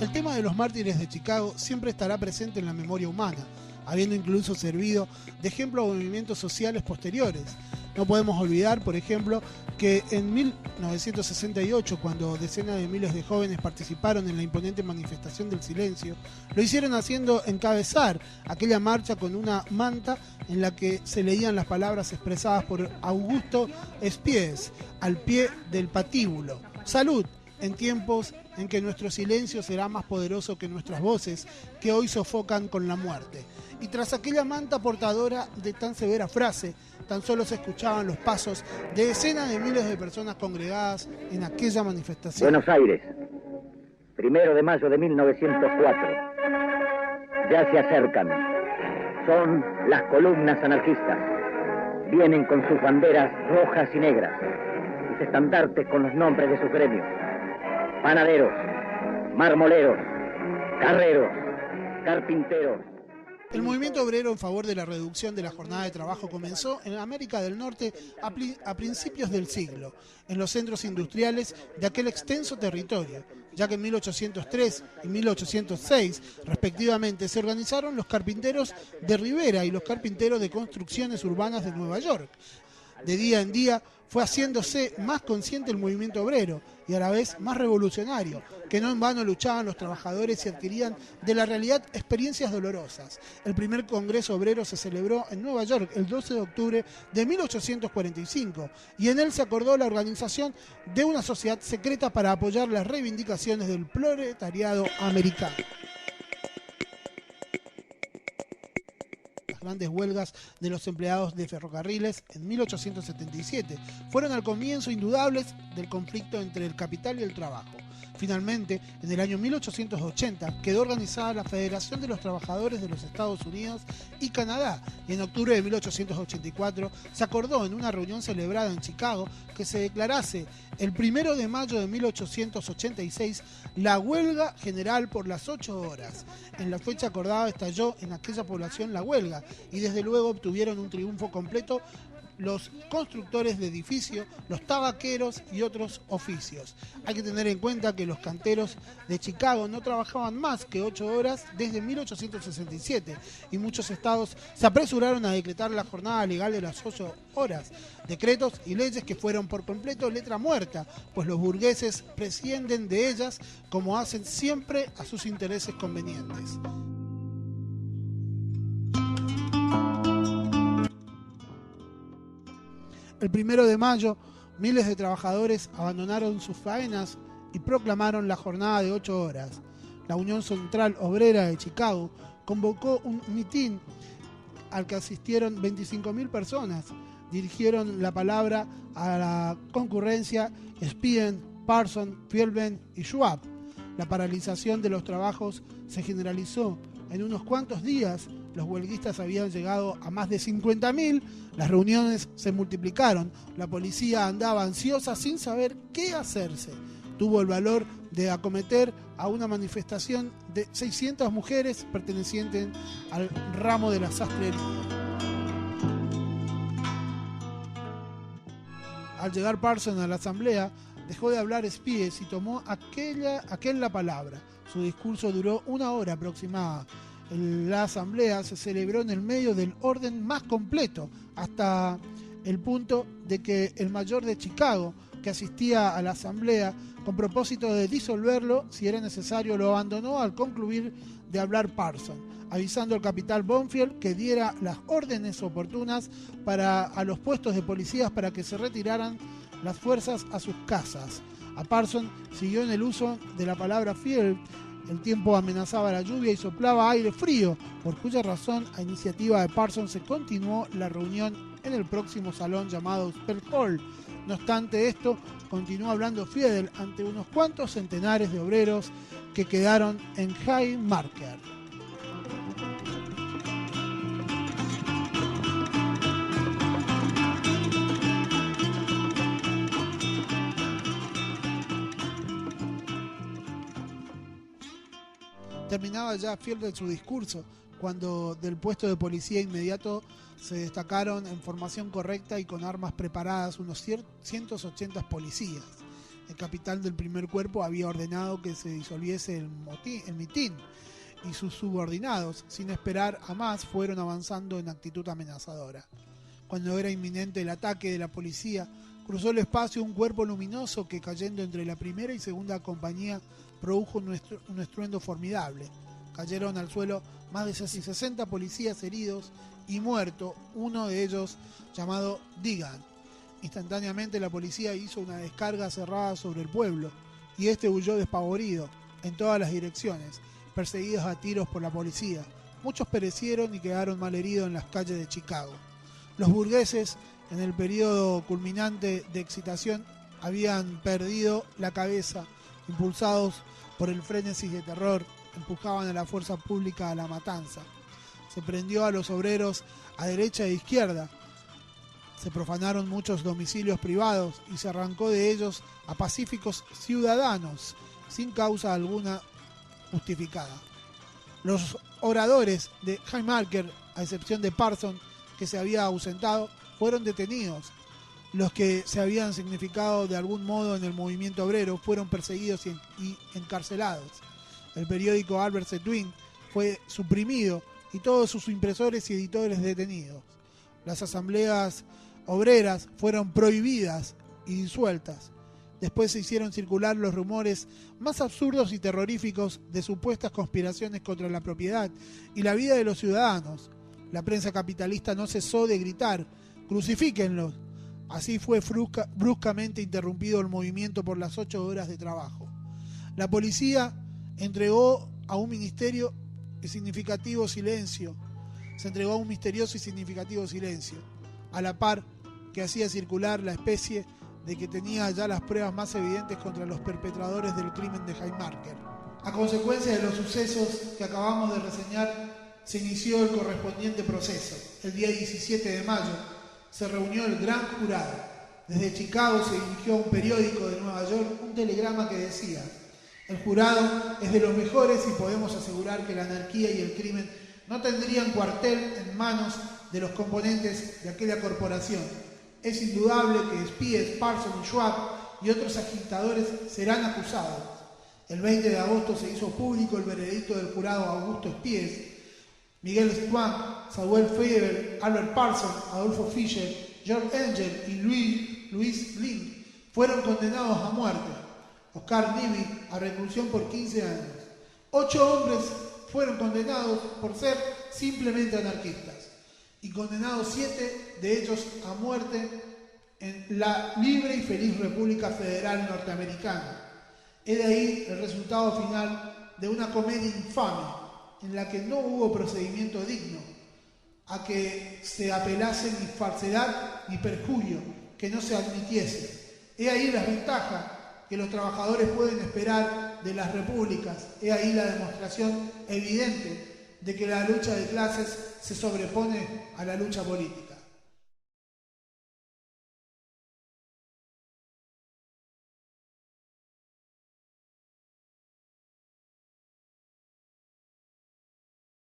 El tema de los mártires de Chicago siempre estará presente en la memoria humana, habiendo incluso servido de ejemplo a movimientos sociales posteriores. No podemos olvidar, por ejemplo, que en 1968, cuando decenas de miles de jóvenes participaron en la imponente manifestación del silencio, lo hicieron haciendo encabezar aquella marcha con una manta en la que se leían las palabras expresadas por Augusto Espies al pie del patíbulo. Salud, en tiempos en que nuestro silencio será más poderoso que nuestras voces, que hoy sofocan con la muerte. Y tras aquella manta portadora de tan severa frase, tan solo se escuchaban los pasos de decenas de miles de personas congregadas en aquella manifestación. Buenos Aires, 1 de mayo de 1904. Ya se acercan. Son las columnas anarquistas. Vienen con sus banderas rojas y negras, sus estandartes con los nombres de sus gremios. Panaderos, marmoleros, carreros, carpinteros. El movimiento obrero en favor de la reducción de la jornada de trabajo comenzó en América del Norte a principios del siglo, en los centros industriales de aquel extenso territorio, ya que en 1803 y 1806, respectivamente, se organizaron los carpinteros de Rivera y los carpinteros de construcciones urbanas de Nueva York. De día en día fue haciéndose más consciente el movimiento obrero y a la vez más revolucionario, que no en vano luchaban los trabajadores y adquirían de la realidad experiencias dolorosas. El primer Congreso Obrero se celebró en Nueva York el 12 de octubre de 1845 y en él se acordó la organización de una sociedad secreta para apoyar las reivindicaciones del proletariado americano. Grandes huelgas de los empleados de ferrocarriles en 1877 fueron al comienzo indudables del conflicto entre el capital y el trabajo. Finalmente, en el año 1880 quedó organizada la Federación de los Trabajadores de los Estados Unidos y Canadá y en octubre de 1884 se acordó en una reunión celebrada en Chicago que se declarase el 1 de mayo de 1886 la huelga general por las 8 horas. En la fecha acordada estalló en aquella población la huelga y desde luego obtuvieron un triunfo completo los constructores de edificios, los tabaqueros y otros oficios. Hay que tener en cuenta que los canteros de Chicago no trabajaban más que 8 horas desde 1867 y muchos estados se apresuraron a decretar la jornada legal de las 8 horas. Decretos y leyes que fueron por completo letra muerta, pues los burgueses prescinden de ellas como hacen siempre a sus intereses convenientes. El 1 de mayo, miles de trabajadores abandonaron sus faenas y proclamaron la jornada de 8 horas. La Unión Central Obrera de Chicago convocó un mitin al que asistieron 25.000 personas. Dirigieron la palabra a la concurrencia Spien, Parson, Fielben y Schwab. La paralización de los trabajos se generalizó. En unos cuantos días, los huelguistas habían llegado a más de 50.000, las reuniones se multiplicaron, la policía andaba ansiosa sin saber qué hacerse. Tuvo el valor de acometer a una manifestación de 600 mujeres pertenecientes al ramo de la sastrería. Al llegar Parson a la asamblea, dejó de hablar Spies y tomó aquel la palabra. Su discurso duró 1 hora aproximada. La asamblea se celebró en el medio del orden más completo, hasta el punto de que el mayor de Chicago, que asistía a la asamblea con propósito de disolverlo, si era necesario, lo abandonó al concluir de hablar Parson, avisando al capitán Bonfield que diera las órdenes oportunas a los puestos de policías para que se retiraran las fuerzas a sus casas. A Parson siguió en el uso de la palabra field. El tiempo amenazaba la lluvia y soplaba aire frío, por cuya razón, a iniciativa de Parson, se continuó la reunión en el próximo salón llamado Spell Hall. No obstante esto, continuó hablando Fiedel ante unos cuantos centenares de obreros que quedaron en High Market. Terminaba ya Fiedel su discurso cuando del puesto de policía inmediato se destacaron en formación correcta y con armas preparadas unos 180 policías. El capitán del primer cuerpo había ordenado que se disolviese el mitin, y sus subordinados, sin esperar a más, fueron avanzando en actitud amenazadora. Cuando era inminente el ataque de la policía, cruzó el espacio un cuerpo luminoso que, cayendo entre la primera y segunda compañía, produjo un estruendo formidable. Cayeron al suelo más de 60 policías heridos y muerto, uno de ellos llamado Digan. Instantáneamente la policía hizo una descarga cerrada sobre el pueblo y este huyó despavorido en todas las direcciones, perseguidos a tiros por la policía. Muchos perecieron y quedaron malheridos en las calles de Chicago. Los burgueses, en el periodo culminante de excitación, habían perdido la cabeza. Impulsados por el frenesí de terror, empujaban a la fuerza pública a la matanza. Se prendió a los obreros a derecha e izquierda. Se profanaron muchos domicilios privados y se arrancó de ellos a pacíficos ciudadanos sin causa alguna justificada. Los oradores de Haymarket, a excepción de Parson, que se había ausentado, fueron detenidos. Los que se habían significado de algún modo en el movimiento obrero fueron perseguidos y encarcelados. El periódico Albert Twin fue suprimido y todos sus impresores y editores detenidos. Las asambleas obreras fueron prohibidas y disueltas. Después se hicieron circular los rumores más absurdos y terroríficos de supuestas conspiraciones contra la propiedad y la vida de los ciudadanos. La prensa capitalista no cesó de gritar: «¡Crucifíquenlos!». Así fue bruscamente interrumpido el movimiento por las 8 horas de trabajo. La policía entregó a un misterioso y significativo silencio, a la par que hacía circular la especie de que tenía ya las pruebas más evidentes contra los perpetradores del crimen de Haymarket. A consecuencia de los sucesos que acabamos de reseñar, se inició el correspondiente proceso. El día 17 de mayo se reunió el gran jurado. Desde Chicago se dirigió a un periódico de Nueva York un telegrama que decía: «El jurado es de los mejores y podemos asegurar que la anarquía y el crimen no tendrían cuartel en manos de los componentes de aquella corporación. Es indudable que Spies, Parson y Schwab y otros agitadores serán acusados». El 20 de agosto se hizo público el veredicto del jurado Augusto Spies. Miguel Swank, Samuel Fieber, Albert Parson, Adolfo Fischer, George Engel y Louis Link fueron condenados a muerte. Oscar Nibby a reclusión por 15 años. 8 hombres fueron condenados por ser simplemente anarquistas y condenados 7 de ellos a muerte en la libre y feliz República Federal Norteamericana. He de ahí el resultado final de una comedia infame en la que no hubo procedimiento digno, a que se apelase ni falsedad ni perjurio, que no se admitiese. He ahí las ventajas que los trabajadores pueden esperar de las repúblicas. He ahí la demostración evidente de que la lucha de clases se sobrepone a la lucha política.